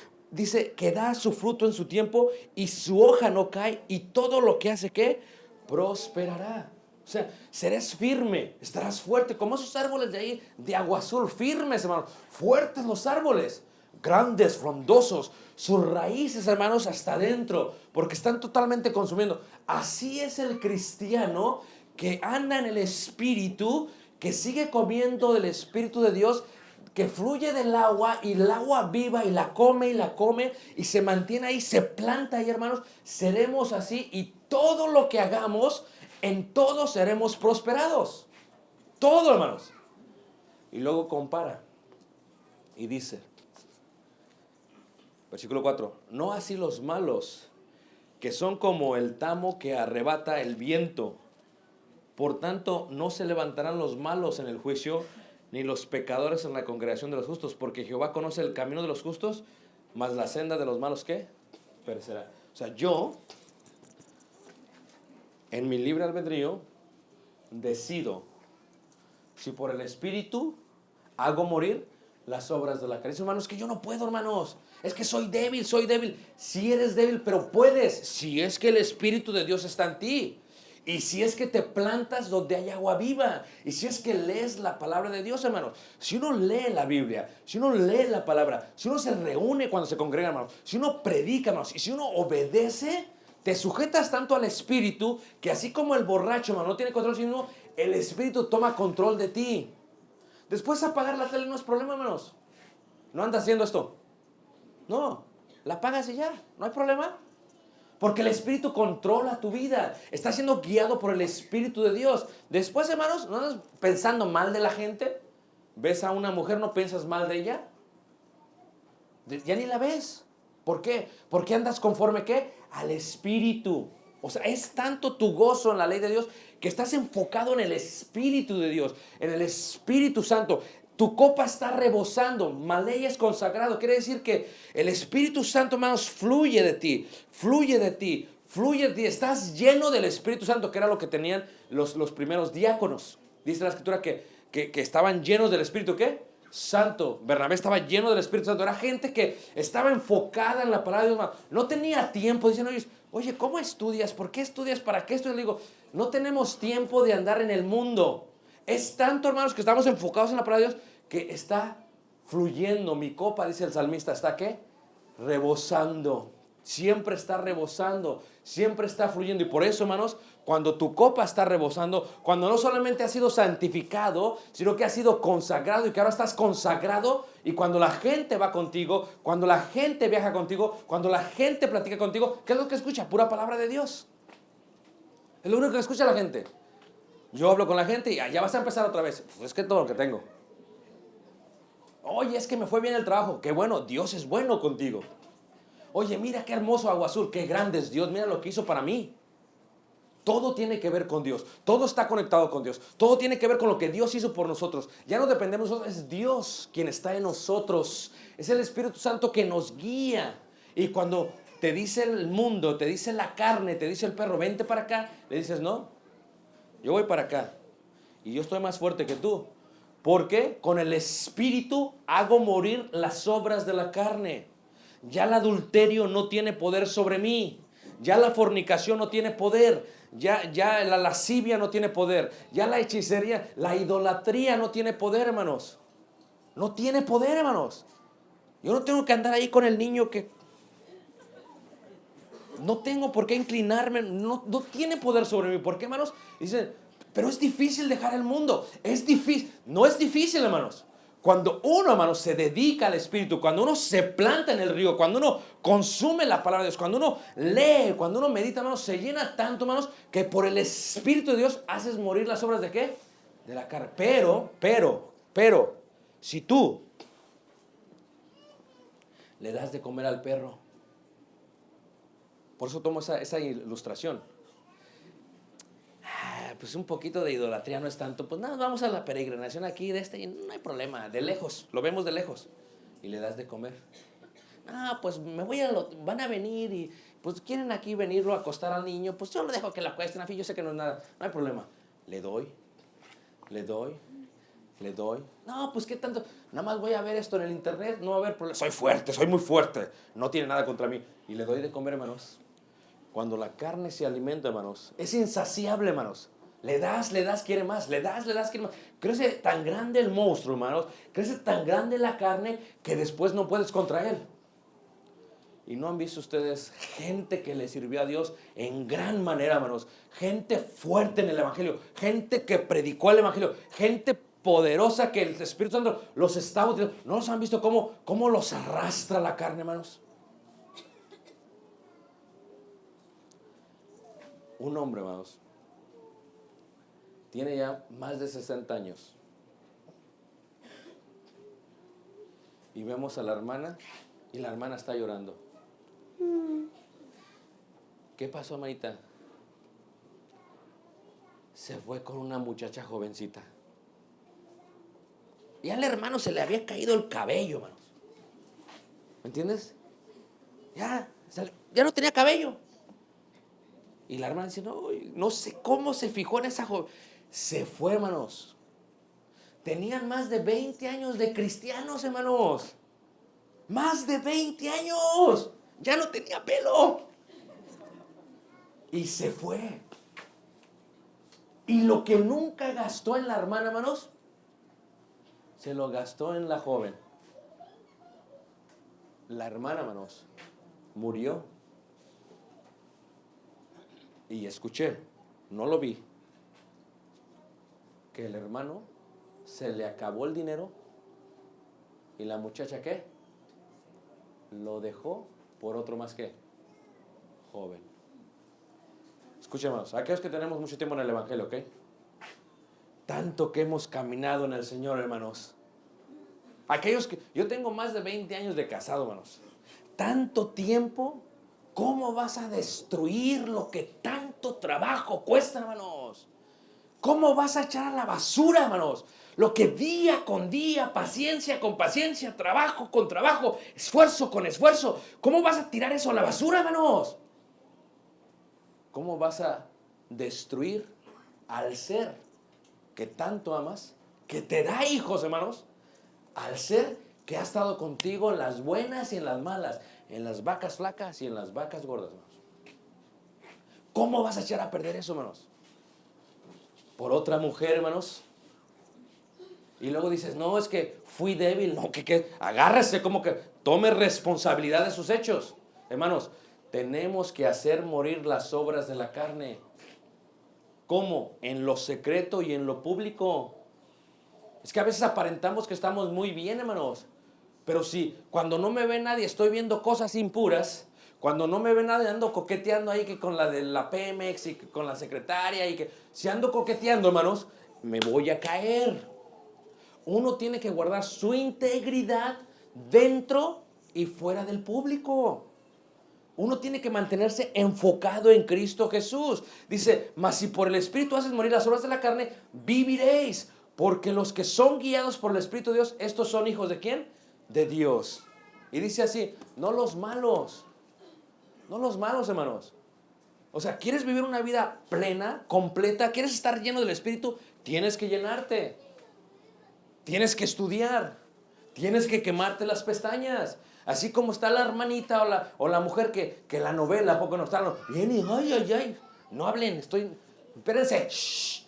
S2: que da su fruto en su tiempo y su hoja no cae y todo lo que hace, ¿qué? Prosperará. O sea, serás firme, estarás fuerte, como esos árboles de ahí, de agua azul, firmes, hermanos, fuertes los árboles, grandes, frondosos, sus raíces, hermanos, hasta adentro, porque están totalmente consumiendo. Así es el cristiano que anda en el Espíritu, que sigue comiendo del Espíritu de Dios, que fluye del agua y el agua viva y la come y se mantiene ahí, se planta ahí, hermanos. Seremos así y todo lo que hagamos, en todo seremos prosperados. Todo, hermanos. Y luego compara y dice, versículo 4, no así los malos, que son como el tamo que arrebata el viento. Por tanto, no se levantarán los malos en el juicio, ni los pecadores en la congregación de los justos, porque Jehová conoce el camino de los justos, mas la senda de los malos, ¿qué? Perecerá. O sea, yo, en mi libre albedrío, decido si por el Espíritu hago morir las obras de la carne. Hermanos, que yo no puedo, hermanos. Es que soy débil, soy débil. Si eres débil, pero puedes, si es que el Espíritu de Dios está en ti. Y si es que te plantas donde hay agua viva. Y si es que lees la palabra de Dios, hermanos. Si uno lee la Biblia, si uno lee la palabra, si uno se reúne cuando se congrega, hermanos, si uno predica, hermanos, y si uno obedece, te sujetas tanto al Espíritu que así como el borracho, hermano, no tiene control, sino el Espíritu toma control de ti. Después apagar la tele no es problema, hermanos. No andas haciendo esto. No, la apagas y ya, no hay problema. Porque el Espíritu controla tu vida. Estás siendo guiado por el Espíritu de Dios. Después, hermanos, ¿no andas pensando mal de la gente? ¿Ves a una mujer, no piensas mal de ella? Ya ni la ves. ¿Por qué? Porque andas conforme, ¿qué? Al Espíritu. O sea, es tanto tu gozo en la ley de Dios que estás enfocado en el Espíritu de Dios, en el Espíritu Santo. Tu copa está rebosando, maley es consagrado. Quiere decir que el Espíritu Santo, hermanos, fluye de ti, fluye de ti, fluye de ti. Estás lleno del Espíritu Santo, que era lo que tenían los primeros diáconos. Dice la Escritura que estaban llenos del Espíritu, ¿qué? Santo. Bernabé estaba lleno del Espíritu Santo. Era gente que estaba enfocada en la palabra de Dios, hermano. No tenía tiempo. Dicen, oye, ¿cómo estudias? ¿Por qué estudias? ¿Para qué estudias? Le digo, no tenemos tiempo de andar en el mundo. Es tanto, hermanos, que estamos enfocados en la palabra de Dios que está fluyendo. Mi copa, dice el salmista, ¿está qué? Rebosando. Siempre está rebosando, siempre está fluyendo. Y por eso, hermanos, cuando tu copa está rebosando, cuando no solamente has sido santificado, sino que has sido consagrado y que ahora estás consagrado, y cuando la gente va contigo, cuando la gente viaja contigo, cuando la gente platica contigo, ¿qué es lo que escucha? Pura palabra de Dios. Es lo único que escucha la gente. Yo hablo con la gente y ya vas a empezar otra vez. Pues es que todo lo que tengo. Oye, es que me fue bien el trabajo. Qué bueno, Dios es bueno contigo. Oye, mira qué hermoso agua azul, qué grande es Dios, mira lo que hizo para mí. Todo tiene que ver con Dios, todo está conectado con Dios, todo tiene que ver con lo que Dios hizo por nosotros. Ya no dependemos de nosotros, es Dios quien está en nosotros, es el Espíritu Santo que nos guía. Y cuando te dice el mundo, te dice la carne, te dice el perro, vente para acá, le dices, no, yo voy para acá y yo estoy más fuerte que tú. Porque con el Espíritu hago morir las obras de la carne. Ya el adulterio no tiene poder sobre mí. Ya la fornicación no tiene poder. Ya la lascivia no tiene poder. Ya la hechicería, la idolatría no tiene poder, hermanos. No tiene poder, hermanos. Yo no tengo que andar ahí con el niño que... No tengo por qué inclinarme. No tiene poder sobre mí. ¿Por qué, hermanos? Dicen, pero es difícil dejar el mundo. Es difícil. No es difícil, hermanos. Cuando uno, hermanos, se dedica al Espíritu, cuando uno se planta en el río, cuando uno consume la palabra de Dios, cuando uno lee, cuando uno medita, hermanos, se llena tanto, hermanos, que por el Espíritu de Dios haces morir las obras de ¿qué? De la carne. Pero, si tú le das de comer al perro, por eso tomo esa ilustración. Pues un poquito de idolatría no es tanto. Pues nada, vamos a la peregrinación aquí de y no hay problema, de lejos, lo vemos de lejos. Y le das de comer. Pues me voy van a venir y pues quieren aquí venirlo a acostar al niño, pues yo lo dejo que lo acuesten, a fin, yo sé que no es nada, no hay problema. Le doy. No, pues qué tanto, nada más voy a ver esto en el internet, no va a haber problema. Soy fuerte, soy muy fuerte, no tiene nada contra mí. Y le doy de comer, hermanos. Cuando la carne se alimenta, hermanos, es insaciable, hermanos. Le das, quiere más, le das, quiere más. Crece tan grande el monstruo, hermanos, crece tan grande la carne que después no puedes contra él. Y no han visto ustedes gente que le sirvió a Dios en gran manera, hermanos. Gente fuerte en el Evangelio, gente que predicó el Evangelio, gente poderosa que el Espíritu Santo los está utilizando. ¿No los han visto cómo los arrastra la carne, hermanos? Un hombre, hermanos, tiene ya más de 60 años. Y vemos a la hermana y la hermana está llorando. ¿Qué pasó, hermanita? Se fue con una muchacha jovencita. Y al hermano se le había caído el cabello, hermanos. ¿Me entiendes? Ya no tenía cabello. Y la hermana dice, no sé cómo se fijó en esa joven. Se fue, hermanos. Tenían más de 20 años de cristianos, hermanos. Más de 20 años. Ya no tenía pelo. Y se fue. Y lo que nunca gastó en la hermana, hermanos, se lo gastó en la joven. La hermana, hermanos, murió. Y escuché, no lo vi, que el hermano se le acabó el dinero y la muchacha, ¿qué? Lo dejó por otro más que joven. Escuchen, hermanos, aquellos que tenemos mucho tiempo en el Evangelio, ¿ok? Tanto que hemos caminado en el Señor, hermanos. Aquellos que, yo tengo más de 20 años de casado, hermanos. Tanto tiempo, ¿cómo vas a destruir lo que tanto trabajo cuesta, hermanos? ¿Cómo vas a echar a la basura, hermanos? Lo que día con día, paciencia con paciencia, trabajo con trabajo, esfuerzo con esfuerzo. ¿Cómo vas a tirar eso a la basura, hermanos? ¿Cómo vas a destruir al ser que tanto amas, que te da hijos, hermanos? Al ser que ha estado contigo en las buenas y en las malas, en las vacas flacas y en las vacas gordas, hermanos. ¿Cómo vas a echar a perder eso, hermanos? Por otra mujer, hermanos. Y luego dices, no, es que fui débil. No, que agárrese, como que tome responsabilidad de sus hechos. Hermanos, tenemos que hacer morir las obras de la carne. ¿Cómo? En lo secreto y en lo público. Es que a veces aparentamos que estamos muy bien, hermanos. Pero si cuando no me ve nadie estoy viendo cosas impuras, cuando no me ve nadie ando coqueteando ahí que con la de la Pemex y que con la secretaria y que si ando coqueteando, hermanos, me voy a caer. Uno tiene que guardar su integridad dentro y fuera del público. Uno tiene que mantenerse enfocado en Cristo Jesús. Dice, mas si por el Espíritu haces morir las obras de la carne, viviréis. Porque los que son guiados por el Espíritu de Dios, estos son hijos ¿de quién? De Dios. Y dice así, no los malos. No los malos, hermanos. O sea, ¿quieres vivir una vida plena, completa? ¿Quieres estar lleno del Espíritu? Tienes que llenarte. Tienes que estudiar. Tienes que quemarte las pestañas. Así como está la hermanita o la mujer que la novela, poco no está. Viene, ay. No hablen, espérense. Shh.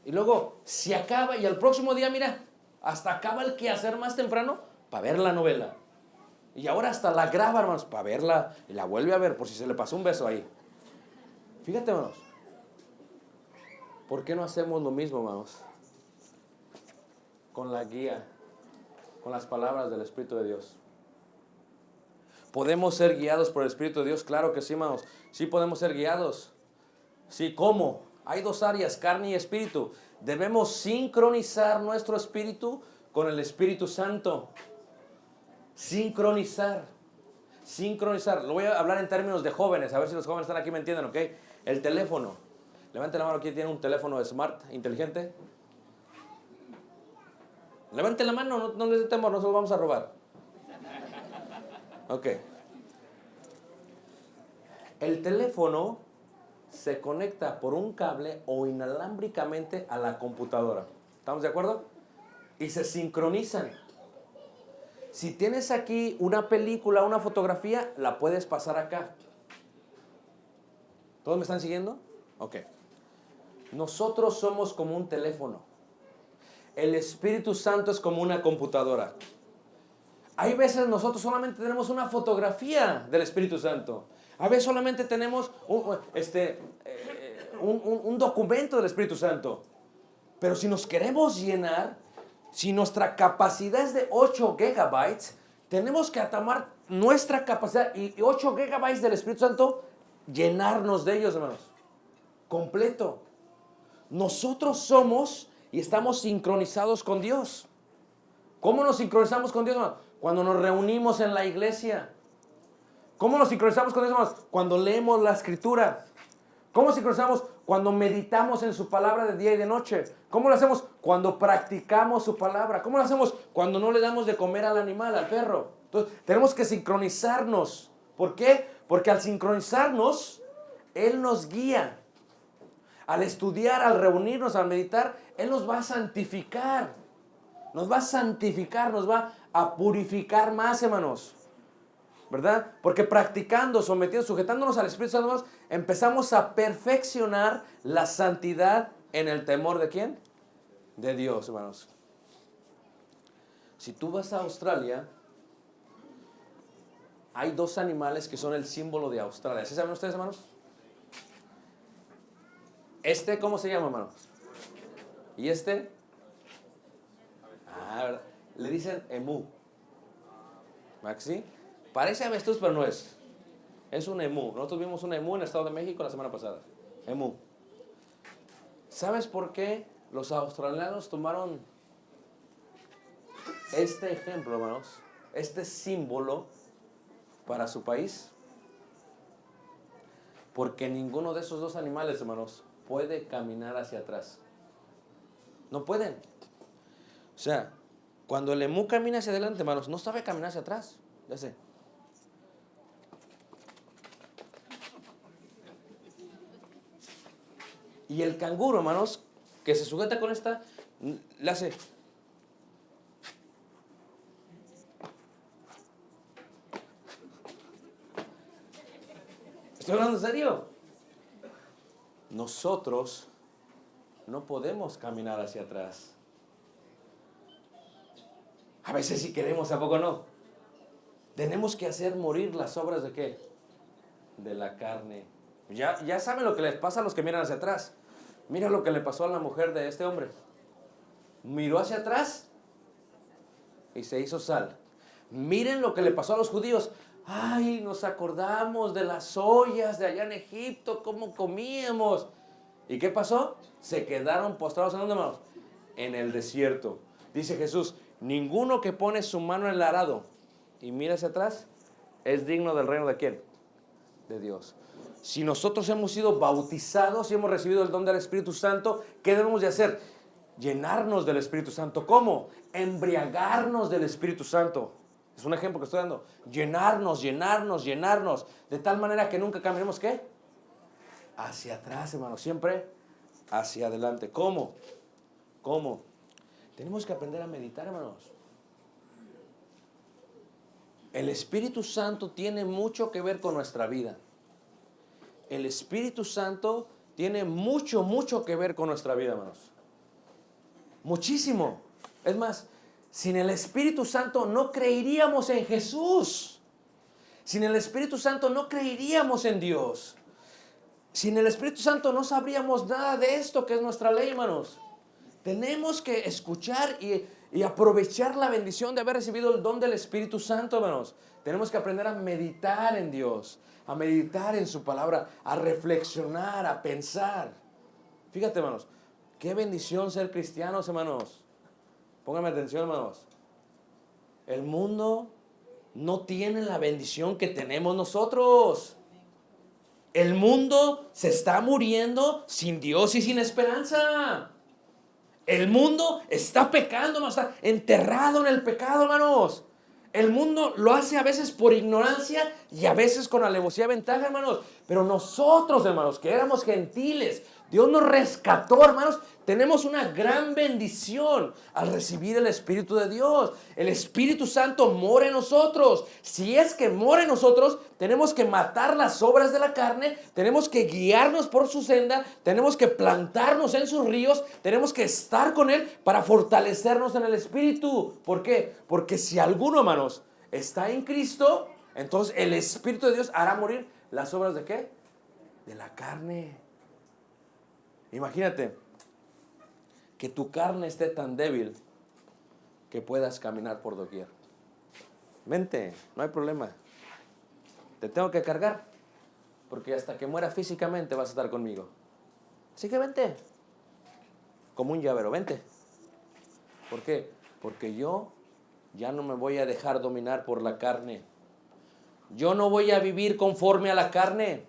S2: Y luego se acaba y al próximo día, mira, hasta acaba el quehacer más temprano para ver la novela. Y ahora hasta la graba, hermanos, para verla y la vuelve a ver por si se le pasó un beso ahí. Fíjate, hermanos. ¿Por qué no hacemos lo mismo, hermanos? con la guía, con las palabras del Espíritu de Dios. ¿Podemos ser guiados por el Espíritu de Dios? Claro que sí, hermanos. Sí podemos ser guiados. Sí, ¿cómo? Hay dos áreas, carne y espíritu. Debemos sincronizar nuestro espíritu con el Espíritu Santo. Sincronizar. Sincronizar. Lo voy a hablar en términos de jóvenes, a ver si los jóvenes están aquí me entienden, ¿ok? El teléfono. Levante la mano, ¿quién tiene un teléfono smart, inteligente? Levante la mano, no les dé temor, no se lo vamos a robar. Ok. El teléfono se conecta por un cable o inalámbricamente a la computadora. ¿Estamos de acuerdo? Y se sincronizan. Si tienes aquí una película, una fotografía, la puedes pasar acá. ¿Todos me están siguiendo? Ok. Nosotros somos como un teléfono. El Espíritu Santo es como una computadora. Hay veces nosotros solamente tenemos una fotografía del Espíritu Santo. A veces solamente tenemos un documento del Espíritu Santo. Pero si nos queremos llenar, si nuestra capacidad es de 8 gigabytes, tenemos que atamar nuestra capacidad y 8 gigabytes del Espíritu Santo, llenarnos de ellos, hermanos. Completo. Nosotros somos y estamos sincronizados con Dios. ¿Cómo nos sincronizamos con Dios, hermanos? Cuando nos reunimos en la iglesia. ¿Cómo nos sincronizamos con Dios, hermanos? Cuando leemos la Escritura. ¿Cómo sincronizamos? Cuando meditamos en su palabra de día y de noche. ¿Cómo lo hacemos? Cuando practicamos su palabra. ¿Cómo lo hacemos? Cuando no le damos de comer al animal, al perro. Entonces, tenemos que sincronizarnos. ¿Por qué? Porque al sincronizarnos, Él nos guía. Al estudiar, al reunirnos, al meditar, Él nos va a santificar. Nos va a santificar, nos va a purificar más, hermanos. ¿Verdad? Porque practicando, sometidos, sujetándonos al Espíritu Santo, empezamos a perfeccionar la santidad en el temor ¿de quién? De Dios, hermanos. Si tú vas a Australia, hay dos animales que son el símbolo de Australia. ¿Sí saben ustedes, hermanos? ¿Cómo se llama, hermanos? ¿Y este? ¿Verdad? Le dicen emú. ¿Maxi? Parece avestruz, pero no es. Es un emú. Nosotros vimos un emú en el Estado de México la semana pasada. Emú. ¿Sabes por qué los australianos tomaron este ejemplo, hermanos? Este símbolo para su país. Porque ninguno de esos dos animales, hermanos, puede caminar hacia atrás. No pueden. O sea, cuando el emú camina hacia adelante, hermanos, no sabe caminar hacia atrás. Ya sé. Y el canguro, hermanos, que se sujeta con esta, le hace. ¿Estoy hablando en serio? Nosotros no podemos caminar hacia atrás. A veces si queremos, ¿a poco no? Tenemos que hacer morir las obras ¿de qué? De la carne. Ya saben lo que les pasa a los que miran hacia atrás. Mira lo que le pasó a la mujer de este hombre. Miró hacia atrás y se hizo sal. Miren lo que le pasó a los judíos. Ay, nos acordamos de las ollas de allá en Egipto, cómo comíamos. ¿Y qué pasó? Se quedaron postrados en dónde, hermanos? En el desierto. Dice Jesús, ninguno que pone su mano en el arado y mira hacia atrás es digno del reino de ¿quién? De Dios. Si nosotros hemos sido bautizados y hemos recibido el don del Espíritu Santo, ¿qué debemos de hacer? Llenarnos del Espíritu Santo. ¿Cómo? Embriagarnos del Espíritu Santo. Es un ejemplo que estoy dando. Llenarnos, llenarnos, llenarnos. De tal manera que nunca caminemos, ¿qué? Hacia atrás, hermanos. Siempre hacia adelante. ¿Cómo? ¿Cómo? Tenemos que aprender a meditar, hermanos. El Espíritu Santo tiene mucho que ver con nuestra vida. El Espíritu Santo tiene mucho, mucho que ver con nuestra vida, hermanos. Muchísimo. Es más, sin el Espíritu Santo no creeríamos en Jesús. Sin el Espíritu Santo no creeríamos en Dios. Sin el Espíritu Santo no sabríamos nada de esto que es nuestra ley, hermanos. Tenemos que escuchar y aprovechar la bendición de haber recibido el don del Espíritu Santo, hermanos. Tenemos que aprender a meditar en Dios, a meditar en su palabra, a reflexionar, a pensar. Fíjate, hermanos, qué bendición ser cristianos, hermanos. Pónganme atención, hermanos. El mundo no tiene la bendición que tenemos nosotros. El mundo se está muriendo sin Dios y sin esperanza. El mundo está pecando, hermanos, está enterrado en el pecado, hermanos. El mundo lo hace a veces por ignorancia y a veces con alevosía y ventaja, hermanos. Pero nosotros, hermanos, que éramos gentiles, Dios nos rescató, hermanos. Tenemos una gran bendición al recibir el Espíritu de Dios. El Espíritu Santo mora en nosotros. Si es que mora en nosotros, tenemos que matar las obras de la carne, tenemos que guiarnos por su senda, tenemos que plantarnos en sus ríos, tenemos que estar con Él para fortalecernos en el Espíritu. ¿Por qué? Porque si alguno, hermanos, está en Cristo, entonces el Espíritu de Dios hará morir las obras ¿de qué? De la carne. Imagínate que tu carne esté tan débil que puedas caminar por doquier. Vente, no hay problema. Te tengo que cargar, porque hasta que muera físicamente vas a estar conmigo. Así que vente, como un llavero, vente. ¿Por qué? Porque yo ya no me voy a dejar dominar por la carne. Yo no voy a vivir conforme a la carne.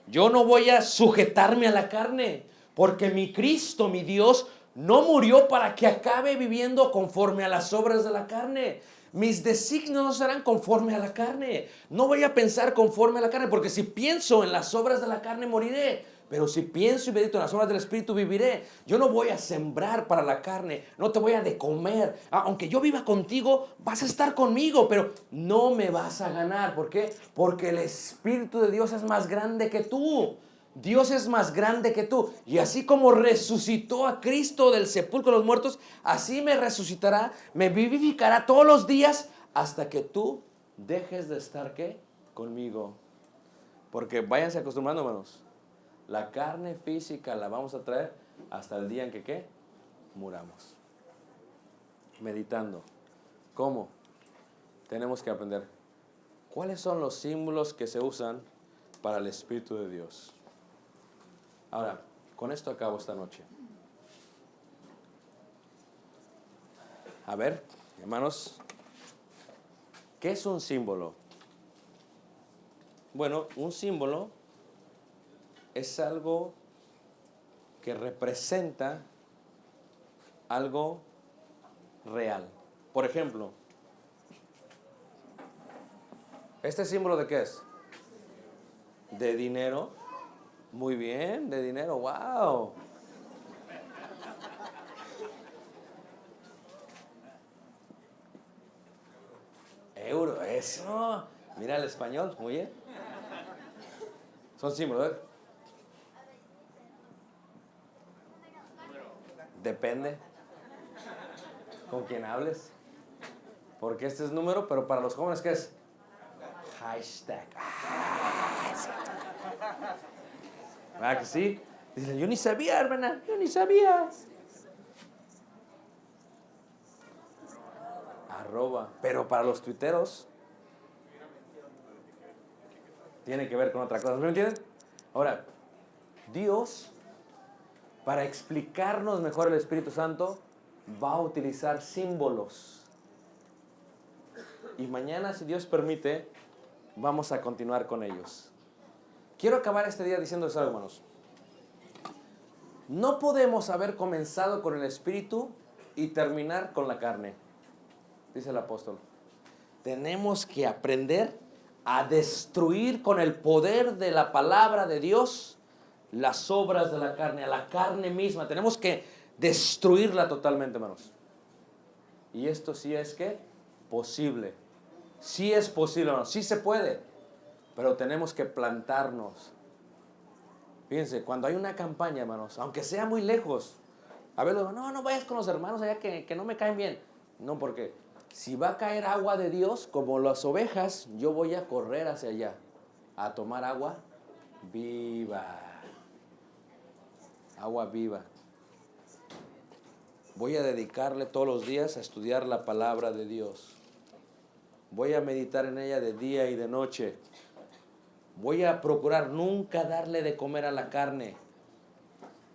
S2: Yo no voy a sujetarme a la carne, porque mi Cristo, mi Dios, no murió para que acabe viviendo conforme a las obras de la carne. Mis designios no serán conforme a la carne. No voy a pensar conforme a la carne, porque si pienso en las obras de la carne moriré. Pero si pienso y medito en las obras del Espíritu viviré. Yo no voy a sembrar para la carne, no te voy a de comer. Aunque yo viva contigo, vas a estar conmigo, pero no me vas a ganar. ¿Por qué? Porque el Espíritu de Dios es más grande que tú. Dios es más grande que tú. Y así como resucitó a Cristo del sepulcro de los muertos, así me resucitará, me vivificará todos los días hasta que tú dejes de estar, ¿qué? Conmigo. Porque váyanse acostumbrando, hermanos. La carne física la vamos a traer hasta el día en que, ¿qué? Muramos. Meditando. ¿Cómo? Tenemos que aprender. ¿Cuáles son los símbolos que se usan para el Espíritu de Dios? Ahora, con esto acabo esta noche. A ver, hermanos, ¿qué es un símbolo? Bueno, un símbolo es algo que representa algo real. Por ejemplo, ¿este símbolo de qué es? De dinero. Muy bien, de dinero, wow. Euro, eso. Mira el español, muy bien. Son símbolos, ¿eh? Depende con quién hables. Porque este es número, pero para los jóvenes, ¿qué es? Hashtag. ¿Verdad que sí? Dice, yo ni sabía, hermana, yo ni sabía. Arroba. Pero para los tuiteros tiene que ver con otra cosa. ¿Me entienden? Ahora, Dios, para explicarnos mejor el Espíritu Santo, va a utilizar símbolos. Y mañana, si Dios permite, vamos a continuar con ellos. Quiero acabar este día diciendo eso, hermanos. No podemos haber comenzado con el Espíritu y terminar con la carne, dice el apóstol. Tenemos que aprender a destruir con el poder de la palabra de Dios las obras de la carne, a la carne misma. Tenemos que destruirla totalmente, hermanos. Y esto sí es que posible. Sí es posible, hermanos. Sí se puede. Pero tenemos que plantarnos. Fíjense, cuando hay una campaña, hermanos, aunque sea muy lejos, a ver, no vayas con los hermanos allá que no me caen bien. No, porque si va a caer agua de Dios, como las ovejas, yo voy a correr hacia allá, a tomar agua viva. Agua viva. voy a dedicarle todos los días a estudiar la palabra de Dios. Voy a meditar en ella de día y de noche. Voy a procurar nunca darle de comer a la carne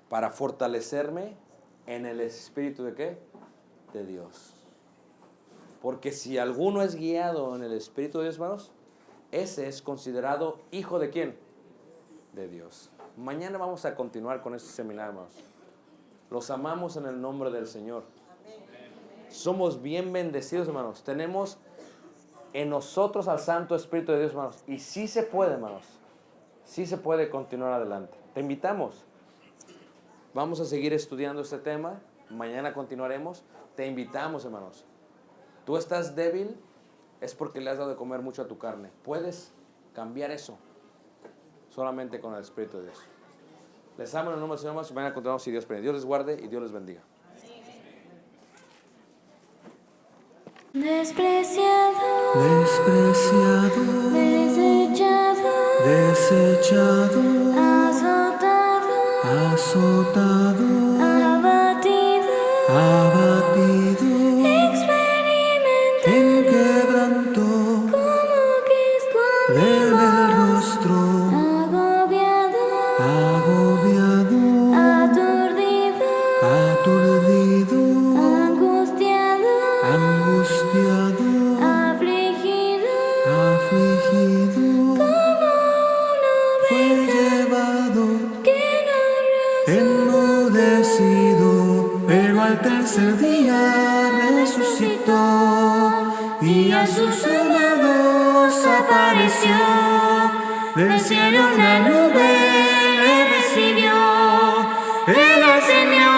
S2: para fortalecerme en el Espíritu ¿de qué? De Dios. Porque si alguno es guiado en el Espíritu de Dios, hermanos, ese es considerado hijo ¿de quién? De Dios. Mañana vamos a continuar con este seminario, hermanos. Los amamos en el nombre del Señor. Somos bien bendecidos, hermanos. Tenemos en nosotros al Santo Espíritu de Dios, hermanos. Y sí se puede, hermanos. Sí se puede continuar adelante. Te invitamos. Vamos a seguir estudiando este tema. Mañana continuaremos. Te invitamos, hermanos. Tú estás débil, es porque le has dado de comer mucho a tu carne. Puedes cambiar eso solamente con el Espíritu de Dios. Les amo en el nombre del Señor, hermanos. Mañana continuamos si Dios permite. Dios les guarde y Dios les bendiga.
S3: Despreciado,
S1: desechado,
S3: azotado, abatido, experimentado,
S1: en quebranto,
S3: como que
S1: del
S3: escondido,
S1: rostro,
S3: agobiado, aturdido, angustiado, afligido, como una
S1: fue
S3: oveja
S1: llevado,
S3: que no razona,
S1: enmudecido, pero al tercer día resucitó y a sus amados apareció. Del cielo una nube le recibió, él ascendió